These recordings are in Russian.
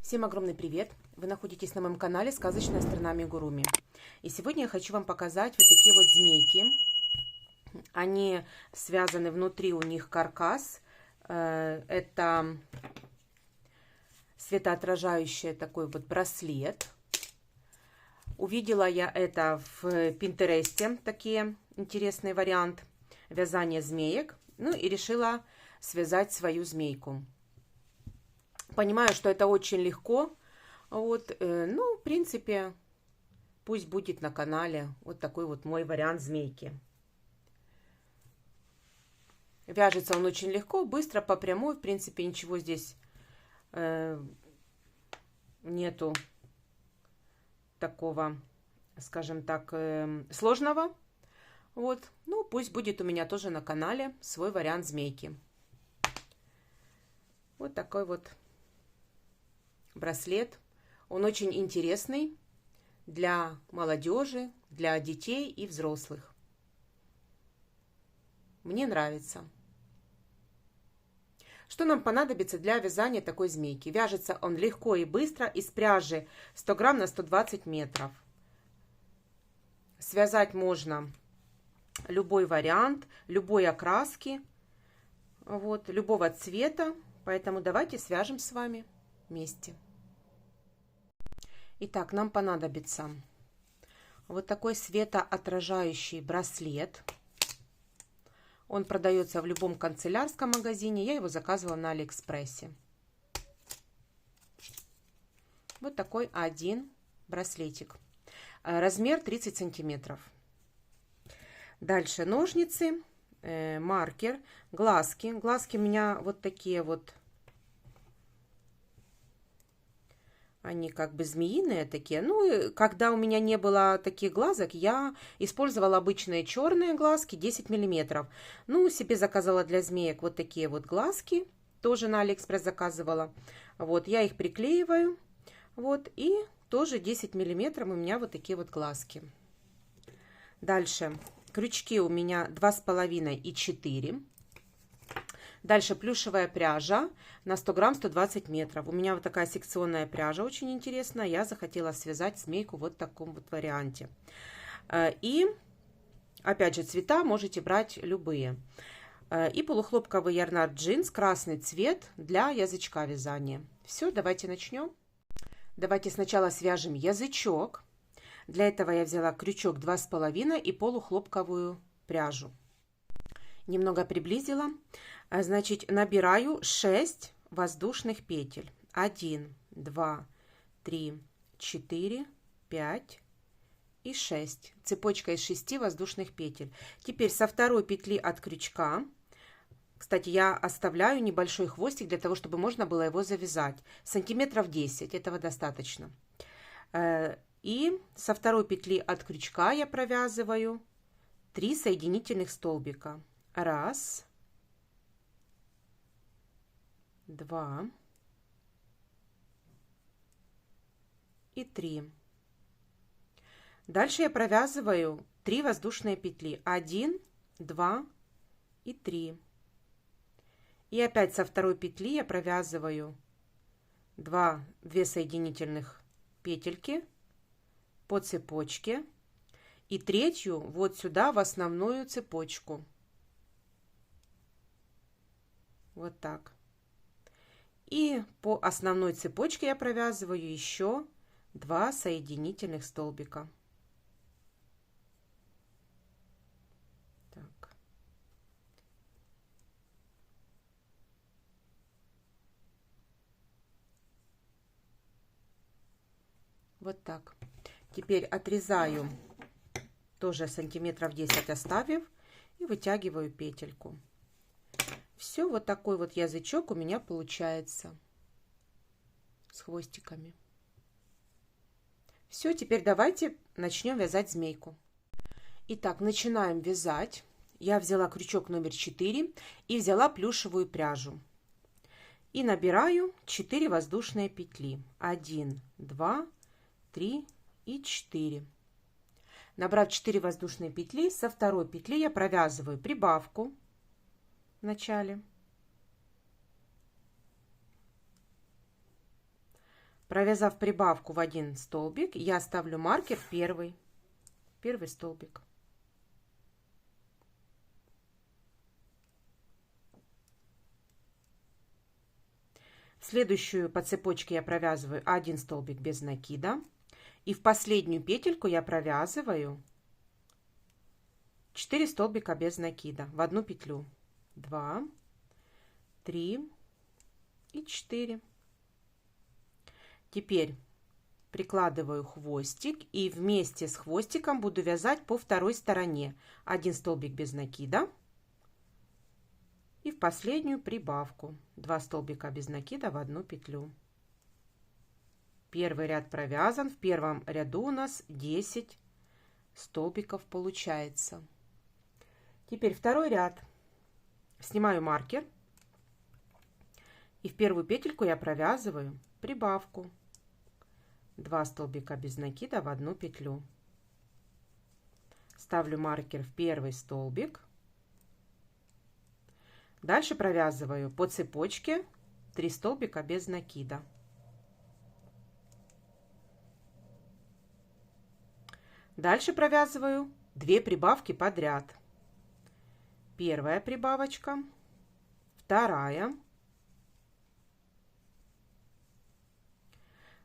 Всем огромный привет! Вы находитесь на моем канале «Сказочная страна Амигуруми». И сегодня я хочу вам показать вот такие вот змейки. Они связаны, внутри у них каркас. Это светоотражающий такой вот браслет. Увидела я это в Пинтересте, такие интересный вариант вязания змеек. Ну и решила связать свою змейку. Понимаю, что это очень легко. Вот, ну, в принципе, пусть будет на канале вот такой вот мой вариант змейки. Вяжется он очень легко, быстро, по прямой. В принципе, ничего здесь нету такого, скажем так, сложного. Вот, ну, пусть будет у меня тоже на канале свой вариант змейки. Вот такой вот браслет. Он очень интересный для молодежи, для детей и взрослых. Мне нравится. Что нам понадобится для вязания такой змейки? Вяжется он легко и быстро из пряжи 100 грамм на 120 метров. Связать можно любой вариант, любой окраски, вот, любого цвета. Поэтому давайте свяжем с вами вместе. Итак, нам понадобится вот такой светоотражающий браслет. Он продается в любом канцелярском магазине. Я его заказывала на Алиэкспрессе. Вот такой один браслетик. Размер 30 сантиметров. Дальше ножницы, маркер, глазки. Глазки у меня вот такие вот. Они как бы змеиные такие. Ну, когда у меня не было таких глазок, я использовала обычные черные глазки 10 миллиметров. Ну, себе заказала для змеек вот такие вот глазки. Тоже на Алиэкспресс заказывала. Вот, я их приклеиваю. Вот, и тоже 10 миллиметров у меня вот такие вот глазки. Дальше, крючки у меня 2,5 и 4. Дальше плюшевая пряжа на 100 грамм 120 метров. У меня вот такая секционная пряжа, очень интересная. Я захотела связать змейку вот в таком вот варианте. И, опять же, цвета можете брать любые. И полухлопковый ярнард джинс, красный цвет для язычка вязания. Все, давайте начнем. Давайте сначала свяжем язычок. Для этого я взяла крючок 2,5 и полухлопковую пряжу. Немного приблизила. Значит, набираю 6 воздушных петель. 1, 2, 3, 4, 5 и 6. Цепочка из 6 воздушных петель. Теперь со второй петли от крючка, кстати, я оставляю небольшой хвостик для того, чтобы можно было его завязать. Сантиметров 10, этого достаточно. И со второй петли от крючка я провязываю 3 соединительных столбика. 1, 2 и 3. Дальше я провязываю 3 воздушные петли. 1, 2 и 3. И опять со второй петли я провязываю 2 соединительных петельки по цепочке. И третью вот сюда в основную цепочку. Вот так. И по основной цепочке я провязываю еще 2 соединительных столбика. Так. Вот так. Теперь отрезаю, тоже сантиметров 10 оставив, и вытягиваю петельку. Все, вот такой вот язычок у меня получается с хвостиками. Все, теперь давайте начнем вязать змейку. Итак, начинаем вязать. Я взяла крючок номер 4 и взяла плюшевую пряжу. И набираю 4 воздушные петли. 1, 2, 3 и 4. Набрав 4 воздушные петли, со второй петли я провязываю прибавку в начале. Провязав прибавку в один столбик, я ставлю маркер в первый столбик. В следующую по цепочке я провязываю один столбик без накида. И в последнюю петельку я провязываю 4 столбика без накида в одну петлю. 2, 3 и 4. Теперь прикладываю хвостик и вместе с хвостиком буду вязать по второй стороне. Один столбик без накида. И в последнюю прибавку 2 столбика без накида в одну петлю. Первый ряд провязан. В первом ряду у нас 10 столбиков получается. Теперь второй ряд. Снимаю маркер. И в первую петельку я провязываю прибавку. 2 столбика без накида в одну петлю. Ставлю маркер в первый столбик. Дальше провязываю по цепочке 3 столбика без накида. Дальше провязываю 2 прибавки подряд. Первая прибавочка, вторая.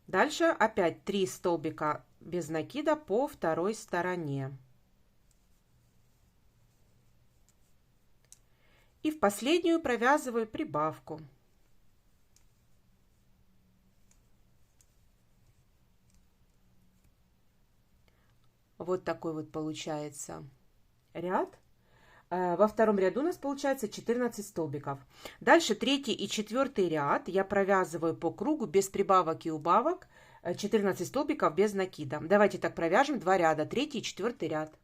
Дальше опять 3 столбика без накида по второй стороне. И в последнюю провязываю прибавку. Вот такой вот получается ряд. Во втором ряду у нас получается 14 столбиков. Дальше третий и четвертый ряд я провязываю по кругу без прибавок и убавок 14 столбиков без накида. Давайте так провяжем 2 ряда, третий и четвертый ряд.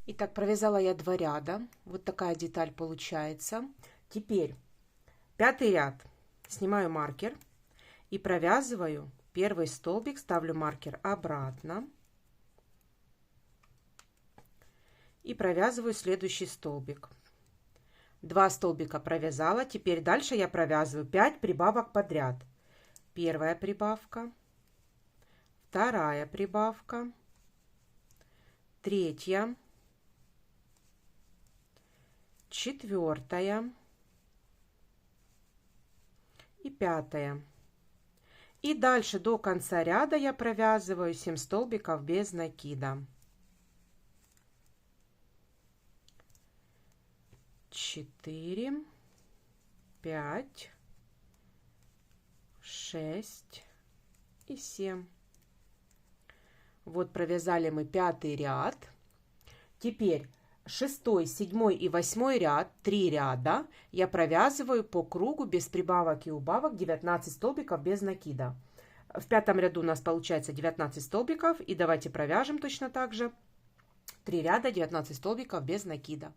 Итак, провязала я 2 ряда. Вот такая деталь получается. Теперь пятый ряд. Снимаю маркер и провязываю первый столбик, ставлю маркер обратно. И провязываю следующий столбик. 2 столбика провязала. Теперь дальше я провязываю 5 прибавок подряд. Первая прибавка, вторая прибавка, третья, четвертая и пятая. И дальше до конца ряда я провязываю 7 столбиков без накида. 4, 5, 6 и 7. Вот провязали мы пятый ряд. Теперь шестой, седьмой и восьмой ряд, 3 ряда, я провязываю по кругу без прибавок и убавок 19 столбиков без накида. В пятом ряду у нас получается 19 столбиков. И давайте провяжем точно так же 3 ряда, 19 столбиков без накида.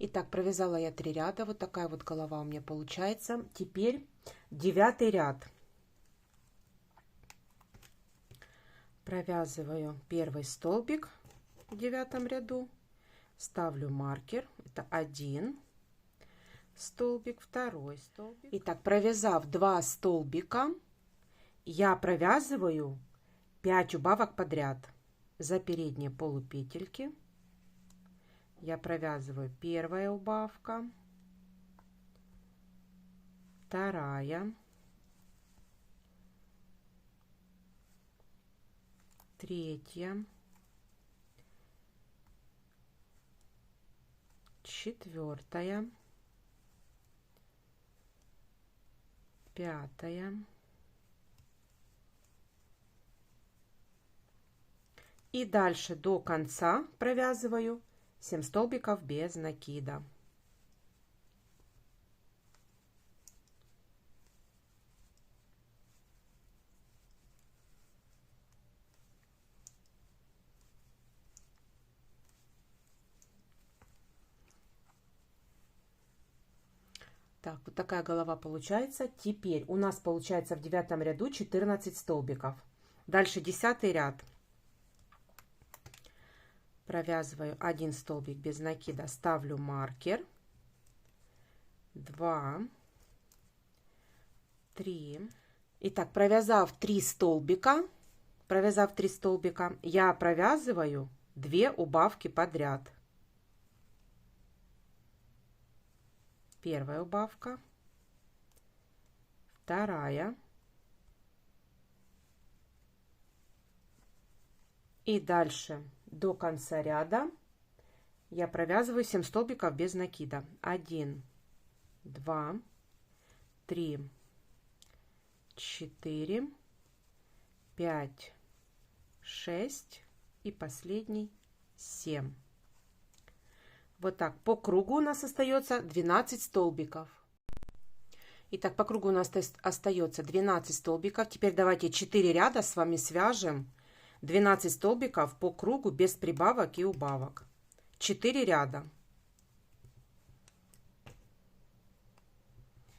Итак, провязала я 3 ряда. Вот такая вот голова у меня получается. Теперь 9 ряд. Провязываю первый столбик в 9 ряду. Ставлю маркер. Это 1 столбик, второй столбик. Итак, провязав 2 столбика, я провязываю 5 убавок подряд. За передние полупетельки я провязываю первая убавка, вторая, третья, четвертая, пятая и дальше до конца провязываю 7 столбиков без накида. Так, вот такая голова получается. Теперь у нас получается в 9 ряду 14 столбиков. Дальше 10 ряд. Провязываю 1 столбик без накида, ставлю маркер, 2, 3 Итак, провязав 3 столбика, я провязываю 2 убавки подряд. Первая убавка, вторая. И дальше до конца ряда я провязываю 7 столбиков без накида. 1, 2, 3, 4, 5, 6 и последний 7. Вот так по кругу у нас остается 12 столбиков. Итак, по кругу у нас остается 12 столбиков. Теперь давайте 4 ряда с вами свяжем 12 столбиков по кругу без прибавок и убавок. 4 ряда.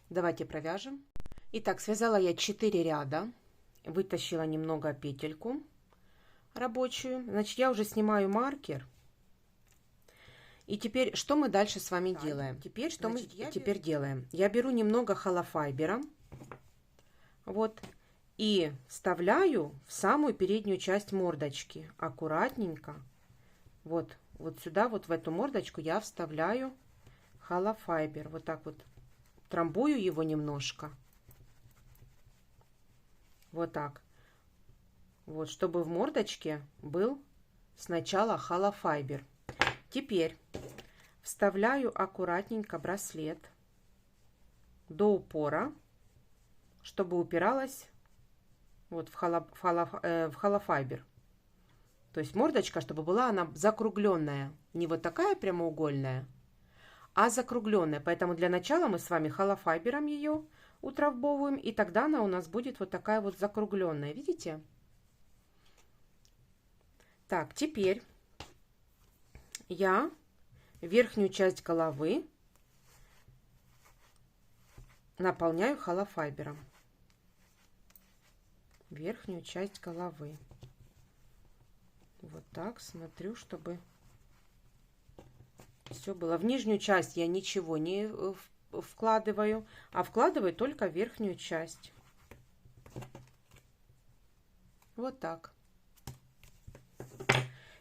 Давайте провяжем. Итак, связала я 4 ряда, вытащила немного петельку рабочую. Значит, я уже снимаю маркер. И теперь, что мы дальше с вами делаем? Теперь, что мы теперь делаем? Я беру немного холофайбера, вот, и вставляю в самую переднюю часть мордочки. Аккуратненько. Вот сюда, вот в эту мордочку я вставляю холофайбер. Вот так вот трамбую его немножко. Вот так. Вот, чтобы в мордочке был сначала холофайбер. Теперь вставляю аккуратненько браслет до упора, чтобы упиралась вот в холофайбер. То есть мордочка, чтобы была она закругленная. Не вот такая прямоугольная, а закругленная. Поэтому для начала мы с вами холофайбером ее утрамбовываем. И тогда она у нас будет вот такая вот закругленная. Видите? Так, теперь я верхнюю часть головы наполняю холофайбером. Верхнюю часть головы. Вот так смотрю, чтобы все было. В нижнюю часть я ничего не вкладываю, а вкладываю только верхнюю часть. Вот так.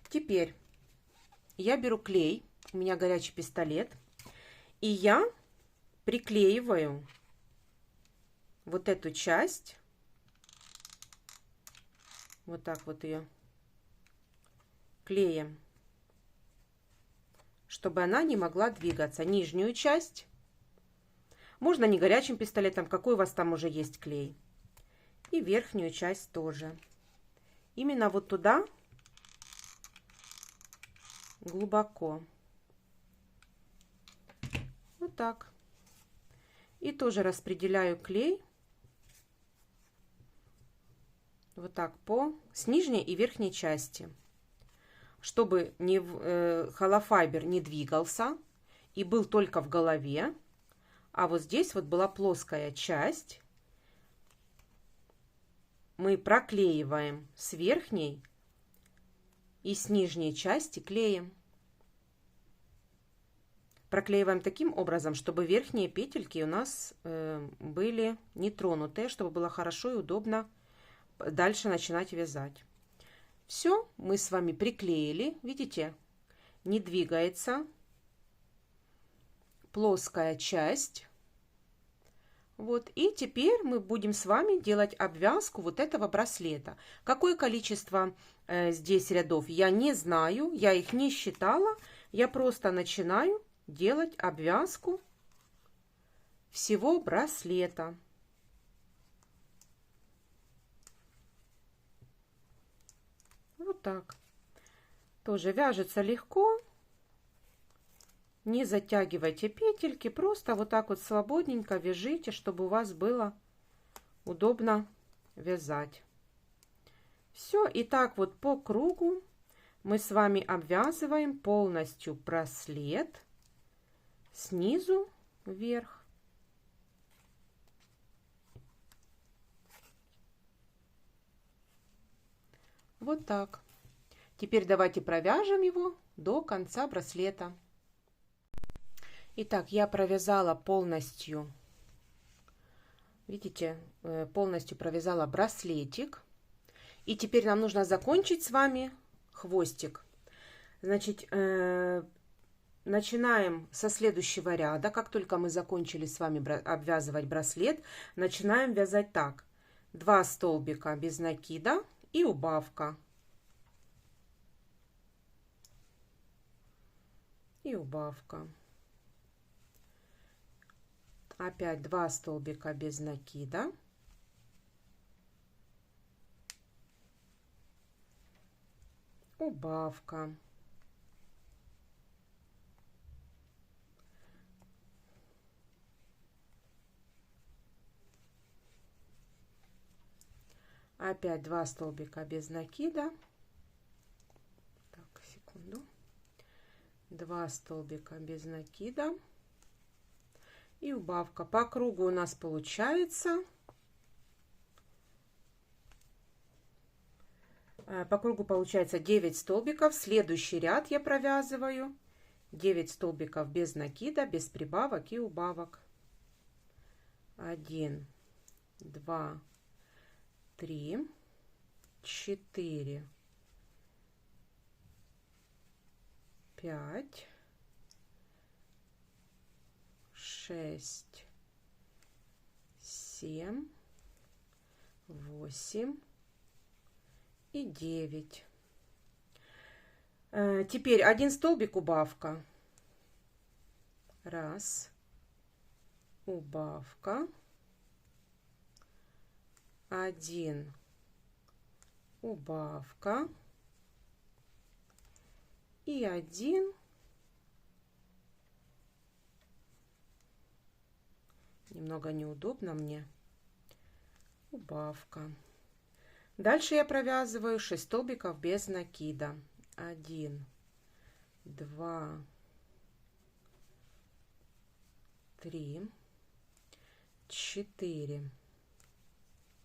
Теперь я беру клей, у меня горячий пистолет, и я приклеиваю вот эту часть, вот так вот ее клеем, чтобы она не могла двигаться. Нижнюю часть можно не горячим пистолетом, какой у вас там уже есть клей, и верхнюю часть тоже. Именно вот туда глубоко. Вот так. И тоже распределяю клей вот так с нижней и верхней части, чтобы холофайбер не двигался и был только в голове, а вот здесь вот была плоская часть. Мы проклеиваем с верхней и с нижней части клеем. Проклеиваем таким образом, чтобы верхние петельки у нас были не тронутые, чтобы было хорошо и удобно дальше начинать вязать. Все, мы с вами приклеили. Видите, не двигается плоская часть. Вот, и теперь мы будем с вами делать обвязку вот этого браслета. Какое количество здесь рядов, я не знаю, я их не считала. Я просто начинаю делать обвязку всего браслета. Вот так. Тоже вяжется легко. Не затягивайте петельки, просто вот так вот свободненько вяжите, чтобы у вас было удобно вязать. Все, и так вот по кругу мы с вами обвязываем полностью браслет снизу вверх. Вот так. Теперь давайте провяжем его до конца браслета. Итак, я провязала полностью Видите, полностью провязала браслетик. И теперь нам нужно закончить с вами хвостик. Значит, начинаем со следующего ряда. Как только мы закончили с вами обвязывать браслет, начинаем вязать так. 2 столбика без накида и убавка. И убавка. Опять 2 столбика без накида. Убавка. Опять 2 столбика без накида. Так, секунду. 2 столбика без накида. И убавка. По кругу у нас получается. По кругу получается 9 столбиков. Следующий ряд я провязываю 9 столбиков без накида, без прибавок и убавок. 1, 2, 3, 4, 5, 6, 7, 8 и 9. Теперь 1 столбик убавка. Раз. Убавка. 1. Убавка. И 1. Немного неудобно мне. Убавка. Дальше я провязываю 6 столбиков без накида. 1, 2, 3, 4,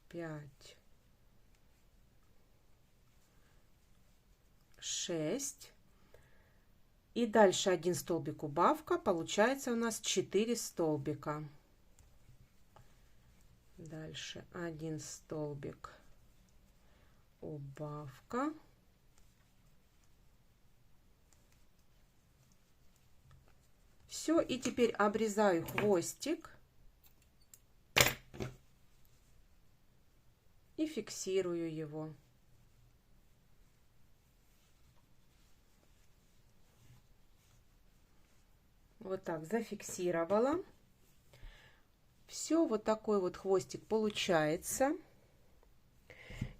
5, 6. И дальше 1 столбик убавка. Получается у нас 4 столбика. Дальше 1 столбик убавка. Все, и теперь обрезаю хвостик и фиксирую его. Вот так зафиксировала. Все, вот такой вот хвостик получается.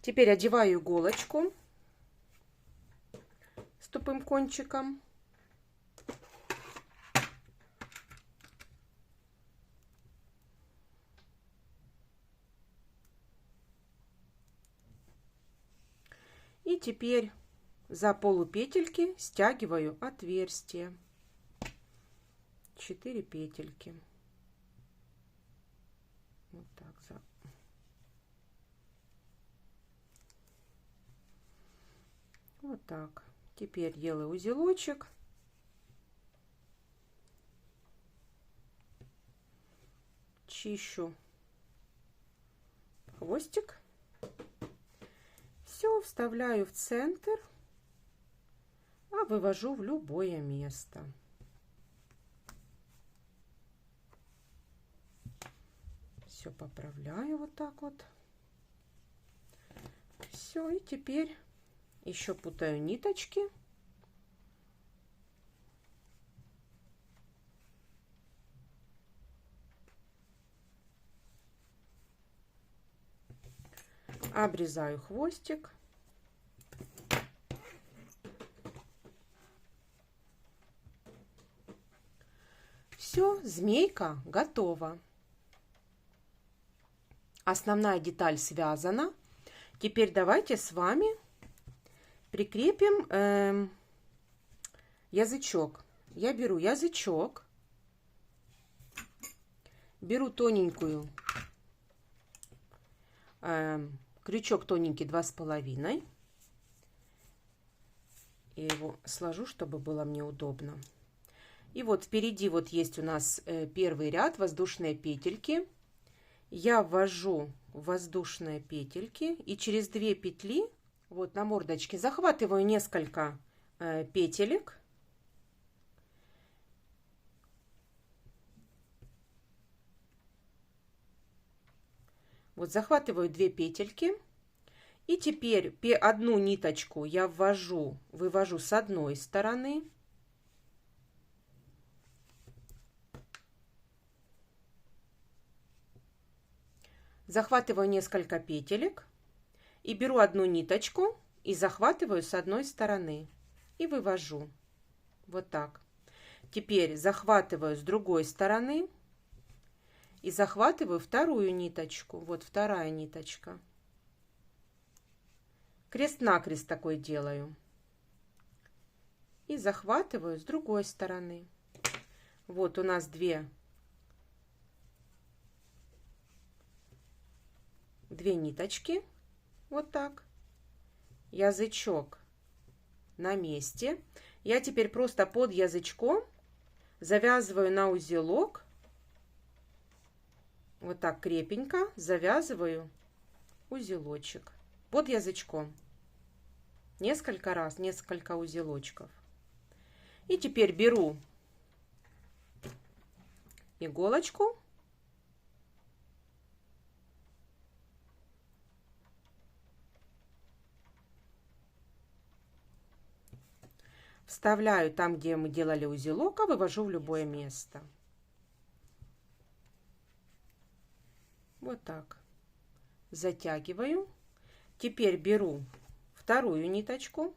Теперь одеваю иголочку с тупым кончиком. И теперь за полупетельки стягиваю отверстие. 4 петельки. Вот так. Вот так. Теперь делаю узелочек. Чищу хвостик. Все вставляю в центр, а вывожу в любое место. Все поправляю вот так вот. Все, и теперь еще путаю ниточки. Обрезаю хвостик. Все, змейка готова. Основная деталь связана. Теперь давайте с вами прикрепим язычок. Я беру язычок, беру тоненькую, крючок тоненький 2,5. Я его сложу, чтобы было мне удобно. И вот впереди вот есть у нас первый ряд, воздушные петельки. Я ввожу воздушные петельки и через 2 петли вот на мордочке захватываю несколько петелек. Вот захватываю 2 петельки. И теперь одну ниточку я вывожу с одной стороны. Захватываю несколько петелек и беру одну ниточку и захватываю с одной стороны и вывожу. Вот так. Теперь захватываю с другой стороны и захватываю вторую ниточку. Вот вторая ниточка. Крест-накрест такой делаю. И захватываю с другой стороны. Вот у нас две ниточки. Вот так. Язычок на месте. Я теперь просто под язычком завязываю на узелок. Вот так крепенько завязываю узелочек под язычком. Несколько раз, несколько узелочков. И теперь беру иголочку. Вставляю там, где мы делали узелок, а вывожу в любое место. Вот так. Затягиваю. Теперь беру вторую ниточку.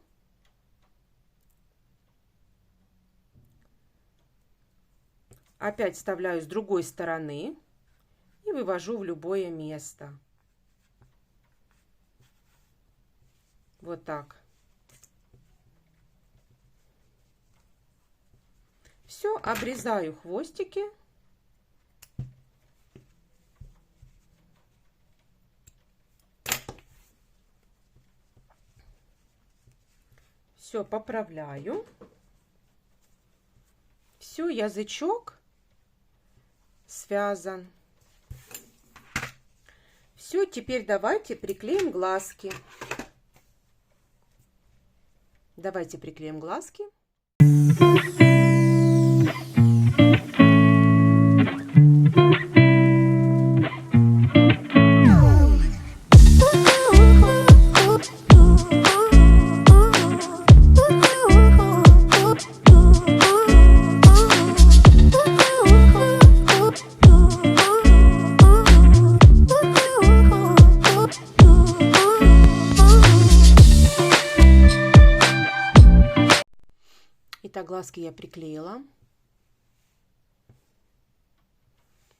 Опять вставляю с другой стороны и вывожу в любое место. Вот так. Все, обрезаю хвостики. Все, поправляю. Все, язычок связан. Все, теперь давайте приклеим глазки. Давайте приклеим глазки. Итак, глазки я приклеила.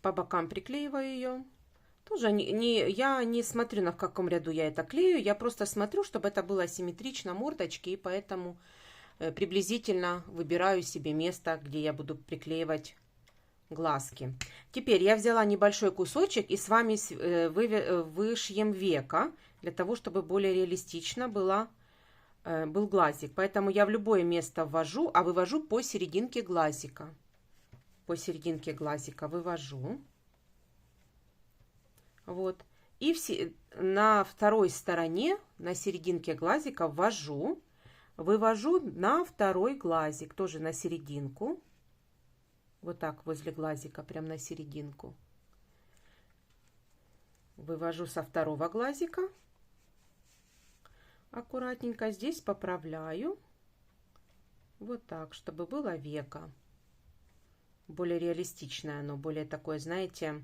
По бокам приклеиваю ее. Тоже я не смотрю, в каком ряду я это клею. Я просто смотрю, чтобы это было симметрично мордочке. И поэтому приблизительно выбираю себе место, где я буду приклеивать глазки. Теперь я взяла небольшой кусочек и с вами вышьем веко. Для того, чтобы более реалистично был глазик. Поэтому я в любое место ввожу, а вывожу по серединке глазика. По серединке глазика вывожу. Вот. И на второй стороне, на серединке глазика ввожу. Вывожу на второй глазик, тоже на серединку. Вот так возле глазика, прям на серединку. Вывожу со второго глазика. Аккуратненько здесь поправляю. Вот так, чтобы было веко. Более реалистичное оно, более такое, знаете,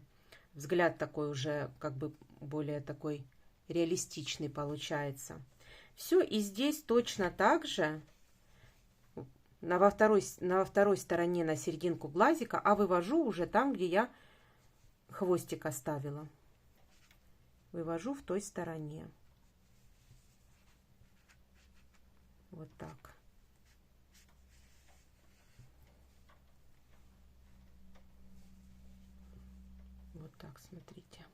взгляд такой уже как бы более такой реалистичный получается. Все, и здесь точно так же во второй стороне на серединку глазика, а вывожу уже там, где я хвостик оставила. Вывожу в той стороне. Вот так. Вот так, смотрите.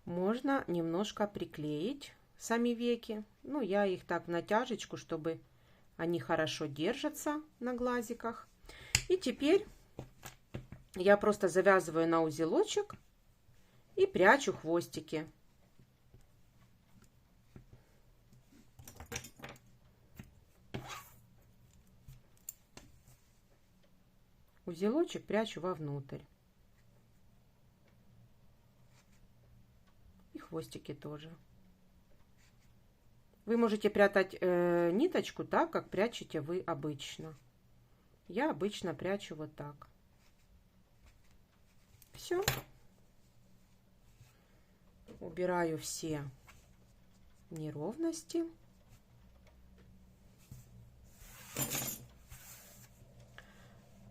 Можно немножко приклеить сами веки. Ну, я их так в натяжечку, чтобы они хорошо держатся на глазиках. И теперь я просто завязываю на узелочек и прячу хвостики. Узелочек прячу вовнутрь. И хвостики тоже. Вы можете прятать ниточку так, как прячете вы обычно. Я обычно прячу вот так. Все. Убираю все неровности.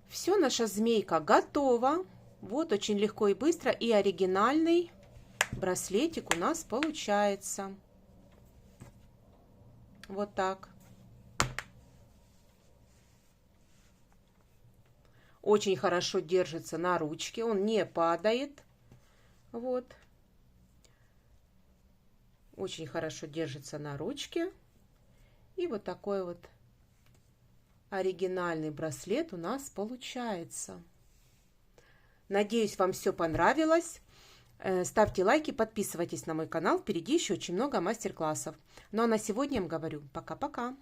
Все, наша змейка готова. Вот очень легко и быстро. И оригинальный браслетик у нас получается. Вот так. Очень хорошо держится на ручке. Он не падает. Вот. Очень хорошо держится на ручке. И вот такой вот оригинальный браслет у нас получается. Надеюсь, вам все понравилось. Ставьте лайки, подписывайтесь на мой канал. Впереди еще очень много мастер-классов. Ну а на сегодня я вам говорю пока-пока.